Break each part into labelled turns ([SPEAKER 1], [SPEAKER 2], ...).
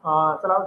[SPEAKER 1] चला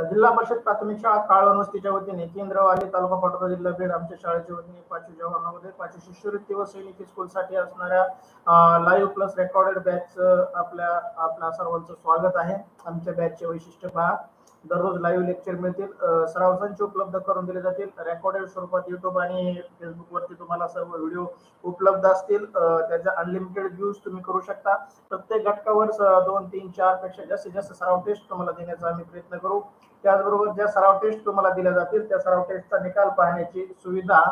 [SPEAKER 1] जिल्हा परिषद प्राथमिक शाळा काळवण वस्तीच्या वतीने केंद्रवाली तालुका पाटोदा जिल्हा बीड आमच्या शाळेच्या वतीने 5वी जवाहर नवोदय 5वी शिष्यवृत्ती व सैनिकी स्कूल साठी असणाऱ्या लाईव्ह प्लस रेकॉर्डेड बॅच आपल्या सर्वांचं स्वागत आहे. आमच्या बॅचचे वैशिष्ट्य पहा, दररोज लाईव्ह लेक्चर मिळतील, सराव संच उपलब्ध करून दिले जातील, रेकॉर्डेड स्वरूपात युट्यूब आणि फेसबुक वरती तुम्हाला सर्व व्हिडिओ उपलब्ध असतील, त्याचा अनलिमिटेड व्ह्यूज तुम्ही करू शकता. प्रत्येक घटकावर 2, 3, 4 पेक्षा जास्तीत जास्त सराव टेस्ट तुम्हाला देण्याचा आम्ही प्रयत्न करू. त्याचबरोबर ज्या सराव टेस्ट तुम्हाला दिल्या जातील त्या सराव टेस्टचा निकाल पाहण्याची सुविधा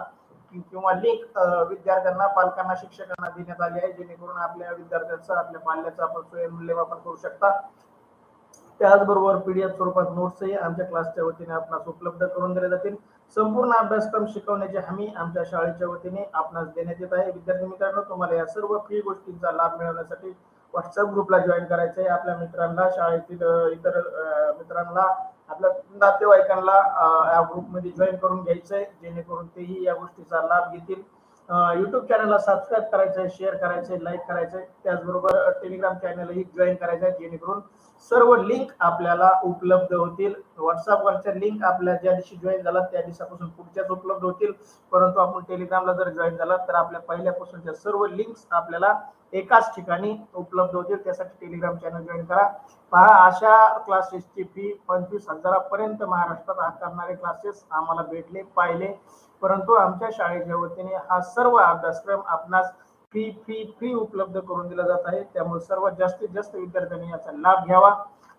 [SPEAKER 1] किंवा लिंक विद्यार्थ्यांना, पालकांना, शिक्षकांना देण्यात आली आहे, जेणेकरून आपल्या विद्यार्थ्यांचा, आपल्या पाल्याचा आपण स्वयंमूल्यमापन करू शकता. त्याचबरोबर पीडीएफ स्वरूपात नोट्सही आमच्या क्लासच्या वतीने आपणास उपलब्ध करून दिले जातील. संपूर्ण अभ्यासक्रम शिकवण्याची हमी आमच्या शाळेच्या वतीने आपणास देण्यात येत आहे. विद्यार्थी मित्रांनो, तुम्हाला या सर्व फ्री गोष्टींचा लाभ मिळवण्यासाठी व्हॉट्सअप ग्रुपला जॉईन करायचं आहे. आपल्या मित्रांना, शाळेतील इतर मित्रांना, आपल्या नातेवाईकांना या ग्रुपमध्ये जॉईन करून घ्यायचं आहे, जेणेकरून तेही या गोष्टीचा लाभ घेतील. युट्यूब चॅनलला सबस्क्राईब करायचं आहे, शेअर करायचं आहे, लाईक करायचं आहे. त्याचबरोबर टेलिग्राम चॅनलही जॉईन करायचं आहे, जेणेकरून सर्व लिंक आपल्याला उपलब्ध होतील. व्हॉट्सअपवरच्या लिंक आपल्या ज्या दिवशी जॉईन झाला त्या दिवसापासून पुढच्याच उपलब्ध होतील, परंतु आपण टेलिग्रामला जर जॉईन झाला तर आपल्या पहिल्यापासूनच्या सर्व लिंक्स आपल्याला एकाच ठिकाणी उपलब्ध होतील. त्यासाठी टेलिग्राम चॅनल जॉईन करा. पहा, अशा क्लासेसची फी 25,000 पर्यंत महाराष्ट्रात आकारणारे क्लासेस आम्हाला भेटले, पाहिले, परंतु आमच्या शाळेच्या वतीने हा सर्व अभ्यासक्रम आपणास फ्री उपलब्ध करून दिला जात आहे. त्यामुळे सर्वात जास्तीत जास्त विद्यार्थ्यांनी याचा लाभ घ्यावा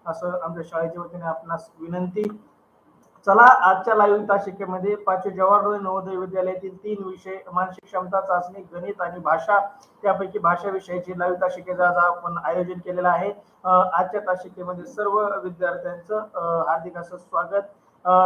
[SPEAKER 1] असं आमच्या शाळेच्या वतीने आपणास विनंती. चला, आजच्या लाईव्ह तासिकेमध्ये 5वी जवाहर नवोदय विद्यालयातील 3 विषय, मानसिक क्षमता चाचणी, गणित आणि भाषा, त्यापैकी भाषा विषयाची लाईव्ह तासिकेचा आपण आयोजन केलेलं आहे. आजच्या तासिकेमध्ये सर्व विद्यार्थ्यांचं हार्दिक असं स्वागत.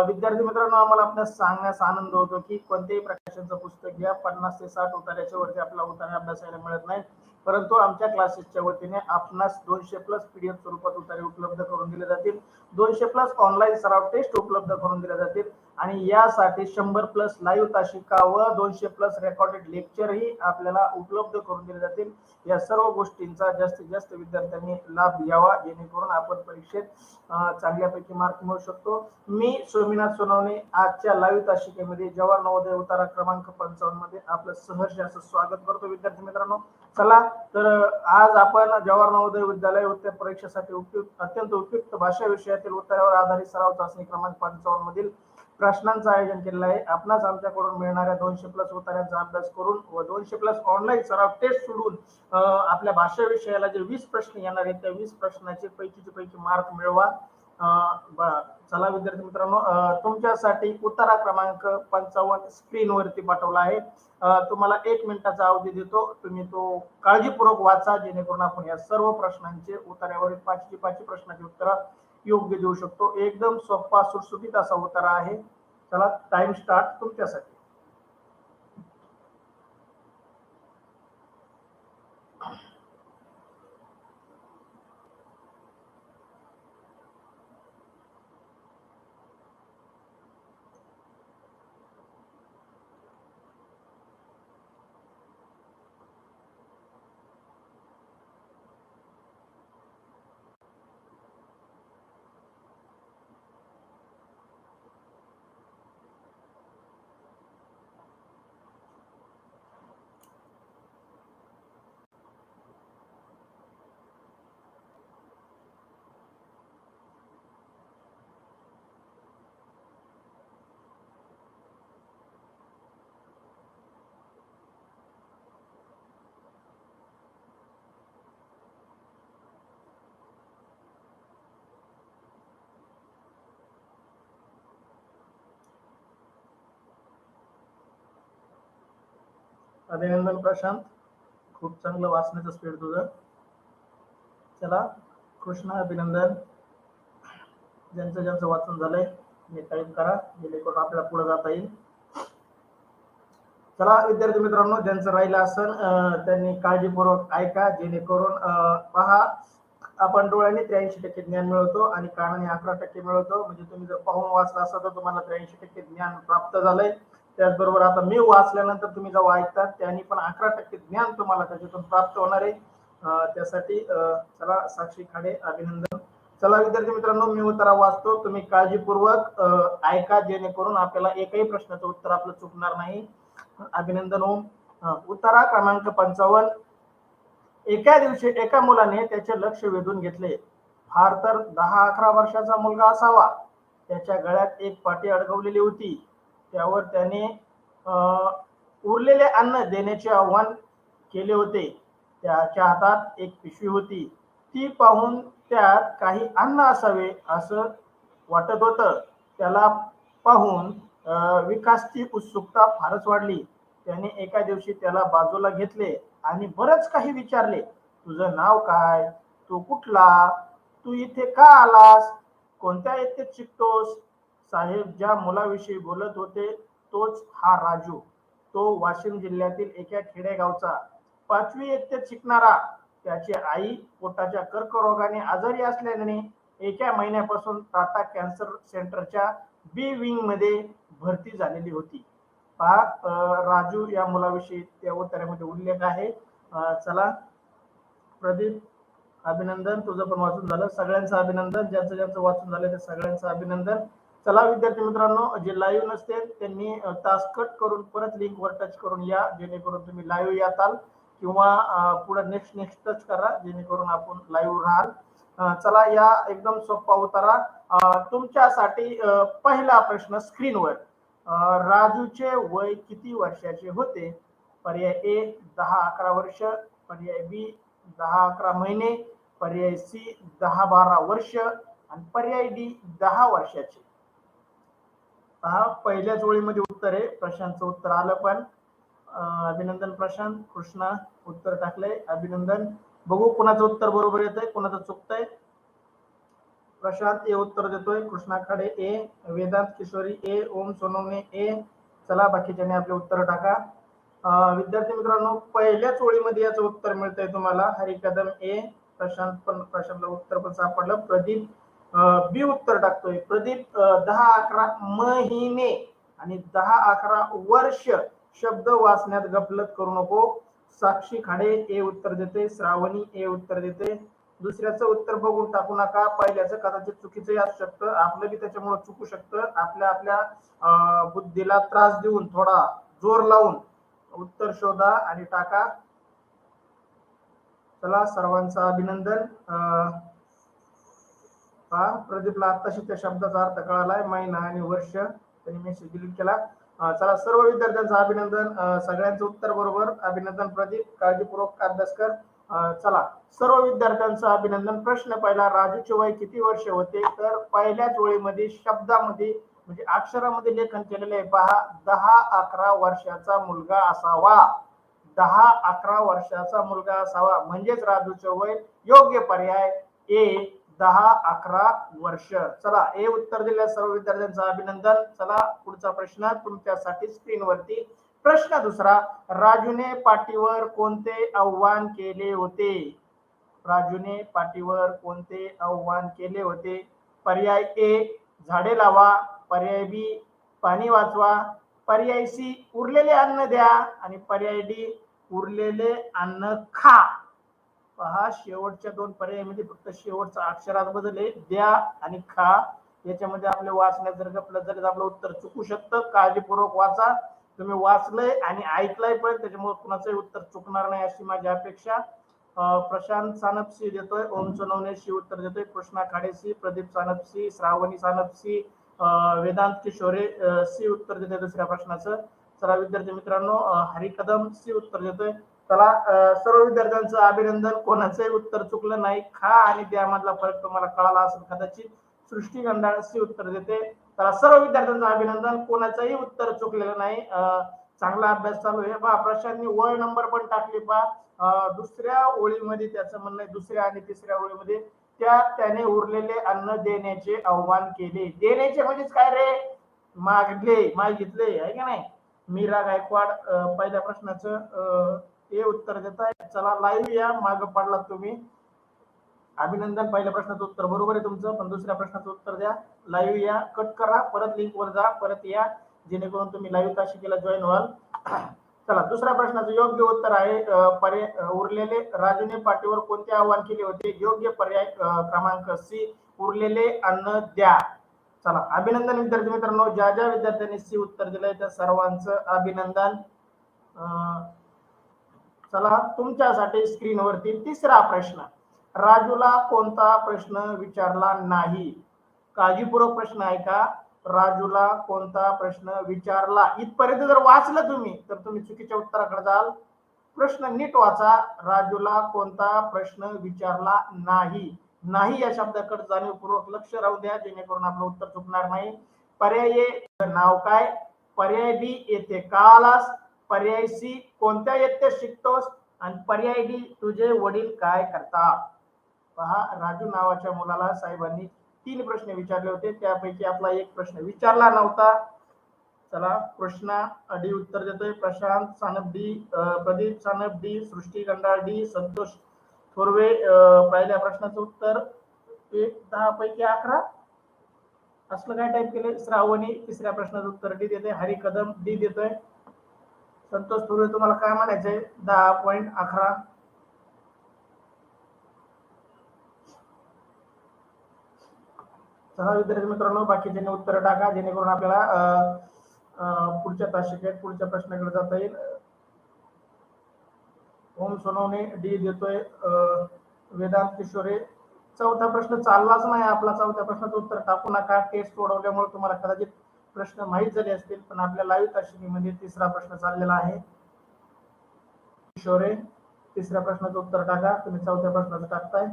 [SPEAKER 1] विद्यार्थी मित्रांनो, आम्हाला आपल्याला सांगण्यास आनंद होतो की कोणत्याही प्रकाशनचं पुस्तक घ्या, 50 ते 60 उतार्याच्या वरती आपल्याला उतारे अभ्यासायला मिळत नाही, परंतु आमच्या क्लासेसच्या वतीने आपणास 200+ पीडीएफ स्वरूपात उतारे उपलब्ध करून दिले जातील, 200+ ऑनलाईन सराव टेस्ट उपलब्ध करून दिल्या जातील आणि यासाठी 100+ लाईव्ह तासिका व 200+ रेकॉर्डेड लेक्चरही आपल्याला उपलब्ध करून दिले जातील. या सर्व गोष्टींचा जास्तीत जास्त विद्यार्थ्यांनी लाभ घ्यावा, जेणेकरून आपण परीक्षेत चांगल्यापैकी मार्क मिळवू शकतो. मी सोमीनाथ सोनवणे आजच्या लाईव्ह तासिकेमध्ये जवाहर नवोदय उतारा क्रमांक 55 मध्ये आपलं सहर्ष असं स्वागत करतो. विद्यार्थी मित्रांनो, चला तर आज आपण जवाहर नवोदय विद्यालय उत्तर परीक्षेसाठी अत्यंत उपयुक्त भाषा विषयातील उत्तरावर आधारित सराव चाचणी क्रमांक 55 मधील प्रश्नांचं आयोजन केलेलं आहे. आपणास आमच्याकडून मिळणाऱ्या 200+ उतार्यांचा अभ्यास करून व 200+ ऑनलाईन सराव टेस्ट सोडून आपल्या भाषा विषयाला जे 20 प्रश्न येणार आहेत त्या 20 प्रश्नाचे पैकी मार्क मिळवा. चला विद्यार्थी मित्रांनो, तुमच्यासाठी उत्तरा क्रमांक 55 स्क्रीन वरती पाठवला आहे. तुम्हाला 1 मिनिटाचा अवधी देतो, तुम्ही तो काळजीपूर्वक वाचा, जेणेकरून आपण या सर्व प्रश्नांचे उत्तरावरील 5 प्रश्नाची उत्तर योग्य देऊ शकतो. एकदम सोपा सुटसुटीत असा उत्तर आहे. चला, टाइम स्टार्ट तुमच्यासाठी. अभिनंदन प्रशांत, खूप चांगलं वाचण्याचं स्पीड तुझं. चला कृष्णा, अभिनंदन. ज्यांचं वाचन झालंय हे टाईप करा, जेणेकरून आपल्याला पुढे जाता येईल. चला विद्यार्थी मित्रांनो, ज्यांचं राहिलं असेल त्यांनी काळजीपूर्वक ऐका, जेणेकरून पहा, आपण डोळ्याने 83% ज्ञान मिळवतो आणि कानाने 11% मिळवतो. म्हणजे तुम्ही जर पाहून वाचला असता तर तुम्हाला 83% ज्ञान प्राप्त झालंय. त्याचबरोबर आता मी वाचल्यानंतर तुम्ही जेव्हा ऐकतात त्यांनी पण 11% ज्ञान तुम्हाला त्याच्यातून प्राप्त होणार आहे. त्यासाठी चला साक्षी खाडे, अभिनंदन. चला विद्यार्थी मित्रांनो, मी उत्तर वाचतो, तुम्ही काळजीपूर्वक ऐका, जेणेकरून आपल्याला एकही प्रश्नाचं उत्तर आपलं चुकणार नाही. अभिनंदन ओम. उत्तरा क्रमांक 55. एका दिवशी एका मुलाने त्याचे लक्ष वेधून घेतले. फार तर 10-11 वर्षाचा मुलगा असावा. त्याच्या गळ्यात एक पाटी अडकवलेली होती. त्यावर त्याने उरलेले अन्न देण्याचे आव्हान केले होते. त्याच्या हातात एक पिशवी होती. ती पाहून त्यात काही अन्न असावे असं वाटत होतं. त्याला पाहून विकासची उत्सुकता फारच वाढली. त्याने एका दिवशी त्याला बाजूला घेतले आणि बरंच काही विचारले. तुझं नाव काय? तू कुठला? तू इथे का आलास? कोणत्या इयत्तेत शिकतोस? साहेब ज्या मुलाविषयी बोलत होते तोच हा राजू. तो वाशिम जिल्ह्यातील एका खेडेगावचा 5वी इयत्तेत शिकणारा. त्याची आई पोटाच्या कर्करोगाने आजारी असल्याने एका महिन्यापासून टाटा कॅन्सर सेंटरच्या बी विंग मध्ये भरती झालेली होती. राजू या मुलाविषयी त्या उत्तरामध्ये उल्लेख आहे. चला प्रदीप, अभिनंदन, तुझं पण वाचून झालं. सगळ्यांचं अभिनंदन, ज्यांचं ज्यांचं वाचून झालं त्या सगळ्यांचं अभिनंदन. चला विद्यार्थी मित्रांनो, जे लाईव्ह नसतील त्यांनी तास कट करून परत लिंक वर टच करून या, जेणेकरून तुम्ही लाईव्ह याल, किंवा पुढे नेक्स्ट टच करा, जेणेकरून आपण लाईव्ह राहाल. चला या एकदम सोपा उतारा तुमच्यासाठी. पहिला प्रश्न स्क्रीनवर. राजूचे वय किती वर्षाचे होते? पर्याय ए 10-11 वर्ष, पर्याय बी 10-11 महिने, पर्याय सी 10-12 वर्ष आणि पर्याय डी 10 वर्षाचे. पहा, पहिल्याच ओळीमध्ये उत्तर आहे. प्रशांतचं उत्तर आलं पण. अभिनंदन प्रशांत. कृष्णा उत्तर टाकलंय, अभिनंदन. बघू कुणाचं उत्तर बरोबर येतंय, कुणाचं चुकतंय. प्रशांत ए उत्तर देतोय, कृष्णा खाडे ए, वेदांत किशोरी ए, ओम सोनवणे ए. चला बाकीच्याने आपले उत्तर टाका. विद्यार्थी मित्रांनो, पहिल्याच ओळीमध्ये याचं उत्तर मिळतंय तुम्हाला. हरी कदम ए. प्रशांतला उत्तर पण सापडलं. प्रदीप बी उत्तर टाकतोय. प्रदीप 10-11 महिने आणि 10-11 वर्ष शब्द वाचण्यात गफलत करू नको. साक्षी खाडे ए उत्तर देते. श्रावणी ए उत्तर देते. दुसऱ्याचं उत्तर बघून टाकू नका. पहिल्याचं कदाचित चुकीचं असू शकतं, आपलं बी त्याच्यामुळे चुकू शकतं. आपल्या बुद्धीला त्रास देऊन, थोडा जोर लावून उत्तर शोधा आणि टाका. चला सर्वांचं अभिनंदन. प्रदीपला आत्ताशी त्या शब्दाचा अर्थ कळालाय, महिना आणि वर्ष. त्यांनी मेसेज डिलीट केला. चला सर्व विद्यार्थ्यांचं अभिनंदन. सगळ्यांचं उत्तर बरोबर, अभिनंदन प्रदीप. काळजीपूर्वक अभ्यास कर. चला सर्व विद्यार्थ्यांचं अभिनंदन. प्रश्न पहिला, राजूचे वय किती वर्ष होते? तर पहिल्याच ओळीमध्ये शब्दामध्ये म्हणजे अक्षरामध्ये लेखन केलेले आहे. पहा, 10-11 वर्षाचा मुलगा असावा. 10-11 वर्षाचा मुलगा असावा म्हणजेच राजूचे वय. योग्य पर्याय ए 10-11 वर्ष. चला ए उत्तर दिल्या सर्व विद्यार्थ्यांचं अभिनंदन. चला पुढचा प्रश्न तुमच्यासाठी स्क्रीनवरती. प्रश्न दुसरा, राजूने पाटीवर कोणते आव्हान केले होते? राजूने पाटीवर कोणते आव्हान केले होते? पर्याय ए झाडे लावा, पर्याय बी पाणी वाचवा, पर्याय सी उरलेले अन्न द्या आणि पर्याय डी उरलेले अन्न खा. पहा, शेवटच्या दोन पर्यायामध्ये फक्त शेवटचा अक्षरात बदल आहे, द्या आणि खा. याच्यामध्ये आपले वाचण्यात जर गपलं जर आपलं उत्तर चुकू शकतं. काळजीपूर्वक वाचा. तुम्ही वाचलंय आणि ऐकलंय पण, त्याच्यामुळे कुणाचंही उत्तर चुकणार नाही अशी माझी अपेक्षा. प्रशांत सानप सी देतोय, ओम सोनवणे सी उत्तर देतोय, कृष्णा खाडे सी, प्रदीप सानप सी, श्रावणी सानप सी, वेदांत किशोरे सी उत्तर देतोय दुसऱ्या प्रश्नाचं. चला विद्यार्थी मित्रांनो, हरी कदम सी उत्तर देतोय. चला सर्व विद्यार्थ्यांचं अभिनंदन. कोणाचंही उत्तर चुकलं नाही. खा आणि त्यामधला फरक तुम्हाला कळाला असेल कदाचित. सृष्टी गंडाळ सी उत्तर देते. तर सर्व विद्यार्थ्यांचं अभिनंदन. कोणाचंही उत्तर चुकलेलं नाही. चांगला अभ्यास चालू आहे. पहा, प्रशांतनी वळ नंबर पण टाकली. पहा, दुसऱ्या ओळीमध्ये त्याचं म्हणणं आहे, दुसऱ्या आणि तिसऱ्या ओळीमध्ये त्याने उरलेले अन्न देण्याचे आव्हान केले. देण्याचे म्हणजेच काय रे? मागितले आहे का नाही? मीरा गायकवाड पहिल्या प्रश्नाचं हे उत्तर देत आहे. चला लाईव्ह या, माग पडलात तुम्ही. अभिनंदन, पहिल्या प्रश्नाचं उत्तर बरोबर आहे तुमचं, पण दुसऱ्या प्रश्नाचं उत्तर द्या. लाईव्ह या, कट करा, परत लिंक वर जा, परत या, जेणेकरून तुम्ही लाईव्ह तासिकेला जॉईन व्हाल. चला दुसऱ्या प्रश्नाचं योग्य उत्तर आहे पर्याय उरलेले. राजूने पाटीवर कोणते आव्हान केले होते? योग्य पर्याय क्रमांक सी उरलेले अन्न द्या. चला अभिनंदन विद्यार्थी मित्रांनो, ज्या ज्या विद्यार्थ्यांनी सी उत्तर दिलंय त्या सर्वांचं अभिनंदन. चला तुमच्यासाठी स्क्रीनवरती तिसरा प्रश्न. राजूला कोणता प्रश्न विचारला नाही? काळजीपूर्वक प्रश्न ऐका. राजूला कोणता प्रश्न विचारला? इथपर्यंत जर वाचलं तुम्ही तर तुम्ही चुकीच्या उत्तराकडे जाल. प्रश्न नीट वाचा. राजूला कोणता प्रश्न विचारला नाही? नाही या शब्दाकडे जाणीवपूर्वक लक्ष राहू द्या, जेणेकरून आपलं उत्तर चुकणार नाही. पर्याय ए नाव काय? पर्याय बी येथे का आलास? पर्याय सी कोणत्या इयत्तेत शिकतोस? आणि पर्याय डी तुझे वडील काय करतात? पहा, राजू नावाच्या मुलाला साहेबांनी 3 प्रश्न विचारले होते, त्यापैकी आपला एक प्रश्न विचारला नव्हता. चला प्रश्न डी उत्तर देतोय प्रशांत सानप डी, प्रदीप सानप डी, सृष्टी गंडाळ डी, संतोष थोरवे. पहिल्या प्रश्नाचं उत्तर 10 पैकी 11 असलं काय टाईप केलंय. श्रावणी तिसऱ्या प्रश्नाचं उत्तर डी देते. हरी कदम डी देतोय. संतोष थोरवे तुम्हाला काय म्हणायचंय? 10.11. चला विद्यार्थी मित्रांनो, बाकीच्यांनी उत्तर टाका, जेणेकरून आपल्याला पुढच्या तासिकेत पुढच्या प्रश्नाकडे जाता येईल. ओम सोनवणे डी देतोय. वेदांत किशोरे. चौथा प्रश्न चाललाच नाही आपला. चौथ्या प्रश्नाचं उत्तर टाकू नका. टेस्ट सोडवल्यामुळे तुम्हाला कदाचित प्रश्न माहीत झाले असतील, पण आपल्या लाईव्ह तासिकेमध्ये तिसरा प्रश्न चाललेला आहे. किशोरे तिसऱ्या प्रश्नाचं उत्तर टाका. तुम्ही चौथ्या प्रश्नाचं टाकताय,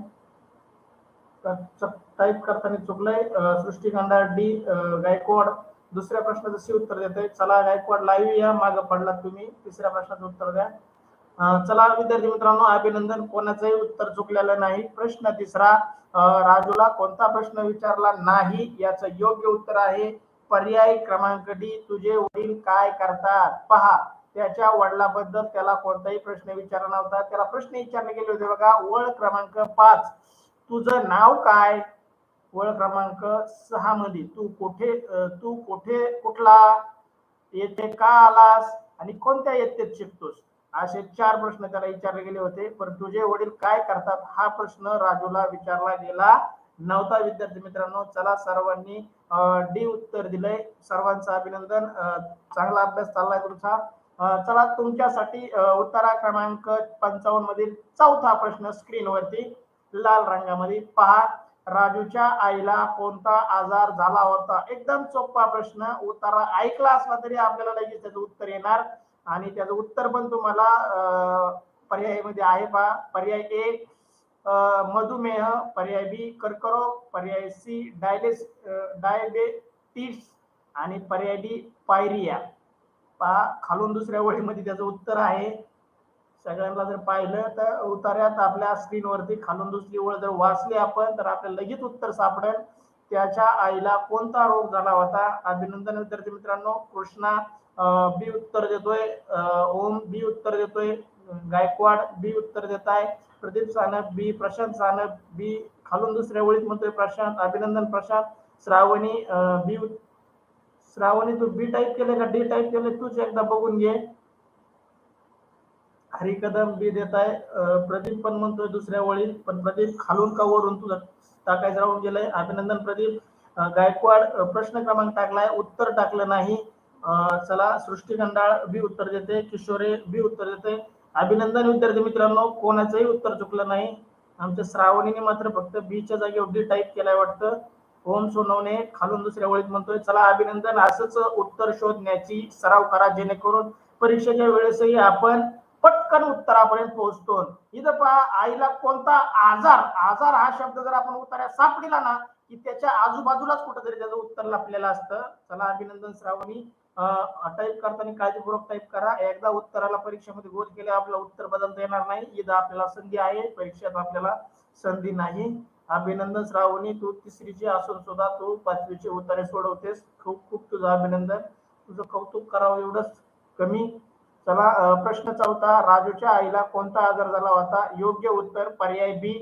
[SPEAKER 1] टाईप करताना चुकलंय. सृष्टी गंडाळ डी. गायकवाड दुसऱ्या प्रश्नाचं सी उत्तर देतोय. चला गायकवाड लाईव्ह या, मागं पडलात तुम्ही. तिसऱ्या प्रश्नाचं उत्तर द्या. चला विद्यार्थी मित्रांनो, अभिनंदन, कोणाचंही उत्तर चुकलेलं नाही. प्रश्न तिसरा. राजूला कोणता प्रश्न विचारला नाही याचं योग्य उत्तर आहे पर्याय क्रमांक डी, तुझे वडील काय करतात. पहा, त्याच्या वडिलांबद्दल त्याला कोणताही प्रश्न विचारला नव्हता. त्याला प्रश्न विचारले गेले होते बघा. वळ क्रमांक 5, तुझं नाव काय? वळ क्रमांक 6 मध्ये तू कुठे कुठला, येथे का आलास आणि कोणत्या इयत्तेत शिकतोस, असे 4 प्रश्न त्याला विचारले गेले होते. पण तुझे वडील काय करतात हा प्रश्न राजूला विचारला गेला नव्हता. विद्यार्थी मित्रांनो, चला सर्वांनी डी उत्तर दिलंय. सर्वांचं अभिनंदन. चांगला अभ्यास चाललाय तुमचा. चला तुमच्यासाठी उत्तरा क्रमांक 55 मधील चौथा प्रश्न स्क्रीनवरती लाल रंगामध्ये पहा. राजूच्या आईला कोणता आजार झाला होता? एकदम सोपा प्रश्न. उत्तर ऐकला असला तरी आपल्याला लगेच त्याचं उत्तर येणार, आणि त्याचं उत्तर पण तुम्हाला पर्यायामध्ये आहे पहा. पर्याय ए मधुमेह, पर्याय बी कर्करोग, पर्याय सी डायबेटिस आणि पर्याय डी पायरिया. पहा, खालून दुसऱ्या ओळीमध्ये त्याचं उत्तर आहे. सगळ्यांना जर पाहिलं तर उतार्यात आपल्या स्क्रीनवरती खालून दुसरी ओळ जर वाचली आपण तर आपल्याला लगेच उत्तर सापडेल. त्याच्या आईला कोणता रोग झाला होता? अभिनंदन विद्यार्थी मित्रांनो. कृष्णा बी उत्तर देतोय. ओम बी उत्तर देतोय. गायकवाड बी उत्तर देत आहे. प्रदीप सानप बी. प्रशांत सानप बी. खालून दुसऱ्या ओळीत म्हणतोय प्रशांत. अभिनंदन प्रशांत. श्रावणी बी. श्रावणी तू बी टाईप केले का डी टाईप केले तूच एकदा बघून घे. हरी कदम बी देत आहे. प्रदीप पण म्हणतोय दुसऱ्या ओळीत, पण प्रदीप खालून का वरून तुझं टाकायचं राहून गेलंय. अभिनंदन प्रदीप. गायकवाड प्रश्न क्रमांक टाकलाय, उत्तर टाकलं नाही. चला सृष्टी गंडाळ बी उत्तर देते. किशोरे बी उत्तर देते. अभिनंदन विद्यार्थी मित्रांनो, कोणाचंही उत्तर चुकलं नाही. आमच्या श्रावणीने मात्र फक्त बीच्या जागेवर डी टाईप केलाय वाटतं. ओम सोनवणे खालून दुसऱ्या ओळीत म्हणतोय. चला अभिनंदन. असंच उत्तर शोधण्याची सराव करा, जेणेकरून परीक्षेच्या वेळेसही आपण पटकन उत्तरापर्यंत पोहोचतो. इथं पहा, आईला कोणता आजार, आजार हा शब्द जर आपण उत्तरात सापडला ना की त्याच्या आजूबाजूलाच कुठेतरी त्याचं उत्तर लपलेलं असतं. चला अभिनंदन श्रावणी. टाईप करताना काळजीपूर्वक टाईप करा. एकदा उत्तराला परीक्षेमध्ये गोल केले आपलं उत्तर बदलता येणार नाही. इथं आपल्याला संधी आहे, परीक्षेत आपल्याला संधी नाही. अभिनंदन श्रावणी, तू तिसरीची असून सुद्धा तू 5वीची उत्तरे सोडवतेस. खूप खूप तुझं अभिनंदन. तुझं कौतुक करावं एवढंच कमी. चला प्रश्न चौथा. राजूच्या आईला कोणता आजार झाला होता? योग्य उत्तर पर्याय बी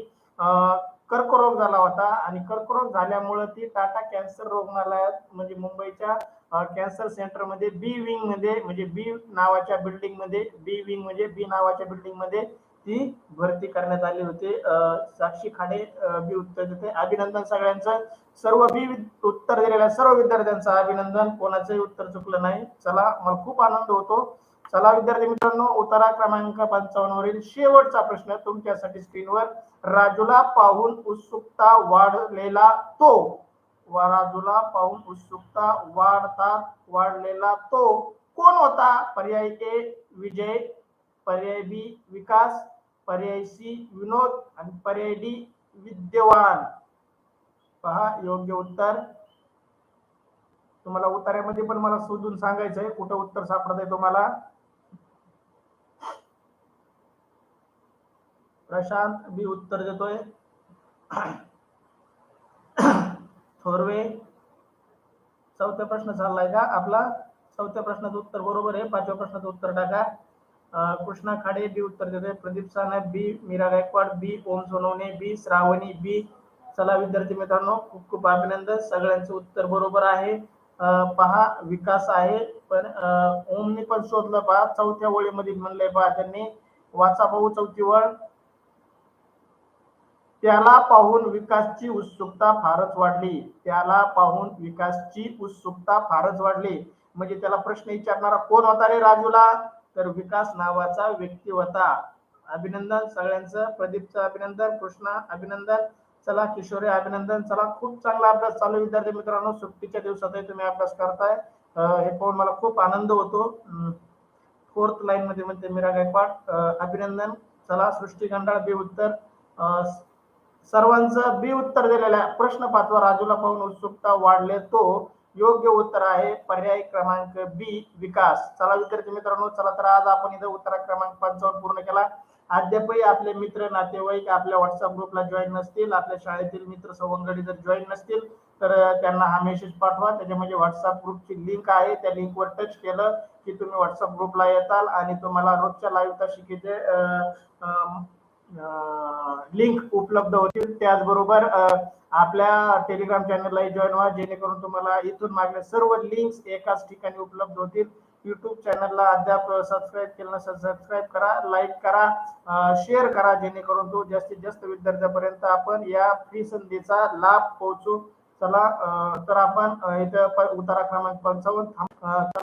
[SPEAKER 1] कर्करोग झाला होता. आणि कर्करोग झाल्यामुळे ती टाटा कॅन्सर रुग्णालयात म्हणजे मुंबईच्या कॅन्सर सेंटर मध्ये बी विंग मध्ये म्हणजे बी नावाच्या बिल्डिंग मध्ये, बी विंग म्हणजे बी नावाच्या बिल्डिंग मध्ये ती भरती करण्यात आली होती. साक्षी खाडे बी उत्तर देते. अभिनंदन सगळ्यांचं. सर्व बी उत्तर दिलेल्या सर्व विद्यार्थ्यांचं अभिनंदन. कोणाचंही उत्तर चुकलं नाही. चला, मला खूप आनंद होतो. चला विद्यार्थी मित्रांनो, उतारा क्रमांक 55 वरील शेवटचा प्रश्न तुमच्यासाठी स्क्रीनवर. राजूला पाहून उत्सुकता वाढलेला तो, राजूला पाहून उत्सुकता वाढलेला तो कोण होता? पर्याय ए विजय, पर्याय बी विकास, पर्याय सी विनोद आणि पर्याय डी विद्यवान. पहा योग्य उत्तर. तुम्हाला उतार्यामध्ये पण मला शोधून सांगायचंय कुठं उत्तर सापडत आहे तुम्हाला. प्रशांत बी उत्तर देतोय. थोरवे, चौथ्या प्रश्न चाललाय का आपला? चौथ्या प्रश्नाचं उत्तर बरोबर आहे. पाचव्या प्रश्नाचं उत्तर टाका. कृष्णा खाडे बी उत्तर देतोय. प्रदीप सानप बी, मीरा गायकवाड बी, ओम सोनवणे बी, श्रावणी बी. चला विद्यार्थी मित्रांनो, खूप खूप अभिनंदन. सगळ्यांचं उत्तर बरोबर आहे. पहा विकास आहे, पण ओमने पण शोधलं. पहा चौथ्या ओळीमध्ये म्हणलंय, पहा त्यांनी, वाचा भाऊ चौथी ओळ. त्याला पाहून विकासची उत्सुकता फारच वाढली. त्याला पाहून विकासची उत्सुकता फारच वाढली. म्हणजे त्याला प्रश्न विचारणारा कोण होता रे राजूला? तर विकास नावाचा व्यक्ती होता. अभिनंदन सगळ्यांचं. प्रदीपचं अभिनंदन, कृष्णा अभिनंदन. चला किशोरे अभिनंदन. चला, खूप चांगला अभ्यास चालू विद्यार्थी मित्रांनो. सुट्टीच्या दिवसातही तुम्ही अभ्यास करताय, हे पाहून मला खूप आनंद होतो. फोर्थ लाईन मध्ये म्हणते मीरा गायकवाड, अभिनंदन. चला, सृष्टी गंडाळ बी उत्तर. सर्वांचं बी उत्तर दिलेलं आहे. प्रश्न 5 राजूला पाहून उत्सुकता वाढले तो योग्य उत्तर आहे पर्याय क्रमांक बी विकास. चला विद्यार्थी मित्रांनो, चला तर आज आपण इथं उत्तर क्रमांक 55 पूर्ण केला. अद्यापही आपले मित्र नातेवाईक आपल्या व्हॉट्सअप ग्रुपला जॉईन नसतील, आपल्या शाळेतील मित्र सवंगडी जर जॉईन नसतील, तर त्यांना हा मेसेज पाठवा. त्याच्यामध्ये व्हॉट्सअप ग्रुपची लिंक आहे. त्या लिंकवर टच केलं की तुम्ही व्हॉट्सअप ग्रुपला येताल आणि तुम्हाला रोजच्या लाईव्ह तासिकेचे लिंक उपलब्ध होतील. त्याचबरोबर आपल्या टेलिग्राम चॅनलला जॉईन व्हा, जेणेकरून तुम्हाला इथून मागल्या सर्व लिंक्स एकाच ठिकाणी उपलब्ध होतील. युट्यूब चॅनलला अद्याप सबस्क्राईब केलं नसेल, सबस्क्राईब करा, लाईक करा, शेअर करा, जेणेकरून तो जास्तीत जास्त विद्यार्थ्यांपर्यंत आपण या फ्री संधीचा लाभ पोहोचू. चला तर आपण इथं उतारा क्रमांक 55